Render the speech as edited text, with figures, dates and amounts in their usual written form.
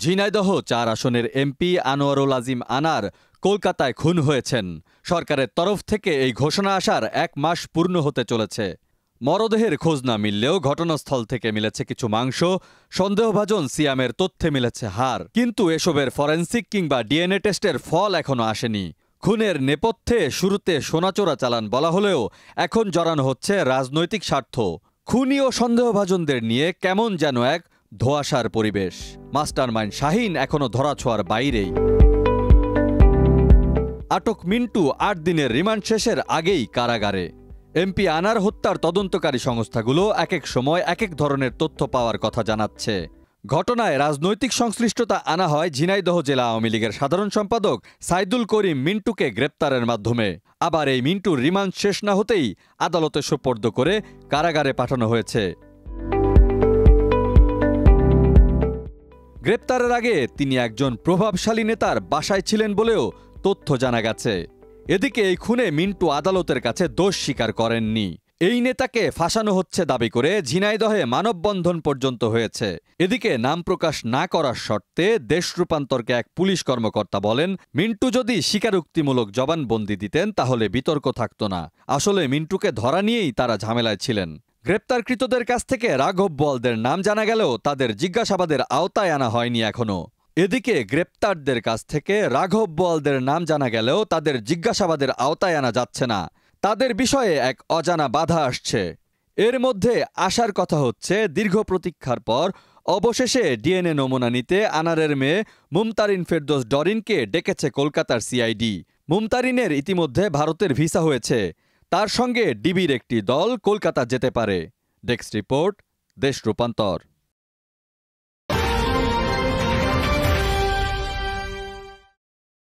ঝিনাইদহ ৪ আসনের এমপি আনোয়ারুল আজিম আনার কলকাতায় খুন হয়েছেন। সরকারের তরফ থেকে এই ঘোষণা আসার ১ মাস পূর্ণ হতে চলেছে। মরদেহের খোঁজ না মিললেও ঘটনাস্থল থেকে মিলেছে কিছু মাংস, সন্দেহভাজন সিয়ামের তথ্যে মিলেছে হাড়। কিন্তু এসবের ফরেনসিক কিংবা ডিএনএ টেস্টের ফল এখনো আসেনি। খুনের নেপথ্যে শুরুতে সোনাচোরা চালান বলা হলেও এখন জড়ানো হচ্ছে রাজনৈতিক স্বার্থ। খুনি ও সন্দেহভাজনদের নিয়ে কেমন যেন এক ধোঁয়াশার পরিবেশ। মাস্টারমাইন্ড শাহীন এখনো ধরাছোঁয়ার বাইরেই। আটক মিন্টু ৮ দিনের রিমান্ড শেষের আগেই কারাগারে। এমপি আনার হত্যার তদন্তকারী সংস্থাগুলো এক এক সময় এক এক ধরনের তথ্য পাওয়ার কথা জানাচ্ছে। ঘটনায় রাজনৈতিক সংশ্লিষ্টতা আনা হয় ঝিনাইদহ জেলা আওয়ামী লীগের সাধারণ সম্পাদক সাইদুল করিম মিন্টুকে গ্রেপ্তারের মাধ্যমে। আবার এই মিন্টুর রিমান্ড শেষ না হতেই আদালতে সোপর্দ করে কারাগারে পাঠানো হয়েছে। গ্রেপ্তারের আগে তিনি একজন প্রভাবশালী নেতার বাসায় ছিলেন বলেও তথ্য জানা গেছে। এদিকে এই খুনে মিন্টু আদালতের কাছে দোষ স্বীকার করেননি। এই নেতাকে ফাঁসানো হচ্ছে দাবি করে ঝিনাইদহে মানববন্ধন পর্যন্ত হয়েছে। এদিকে নাম প্রকাশ না করার শর্তে দেশ রূপান্তরকে এক পুলিশ কর্মকর্তা বলেন, মিন্টু যদি স্বীকারোক্তিমূলক জবানবন্দি দিতেন তাহলে বিতর্ক থাকত না। আসলে মিন্টুকে ধরা নিয়েই তারা ঝামেলায় ছিলেন। গ্রেপ্তারকৃতদের কাছ থেকে রাঘব বোয়ালদের নাম জানা গেলেও তাদের জিজ্ঞাসাবাদের আওতায় আনা হয়নি এখনো। এদিকে গ্রেপ্তারদের কাছ থেকে রাঘব বোয়ালদের নাম জানা গেলেও তাদের জিজ্ঞাসাবাদের আওতায় আনা যাচ্ছে না। তাদের বিষয়ে এক অজানা বাধা আসছে। এর মধ্যে আসার কথা হচ্ছে, দীর্ঘ প্রতীক্ষার পর অবশেষে ডিএনএ নমুনা নিতে আনারের মেয়ে মুমতারিন ফেরদৌস ডরিনকে ডেকেছে কলকাতার সিআইডি। মুমতারিনের ইতিমধ্যে ভারতের ভিসা হয়েছে। তার সঙ্গে ডিবির একটি দল কলকাতা যেতে পারে। ডেস্ক রিপোর্ট, দেশ রূপান্তর।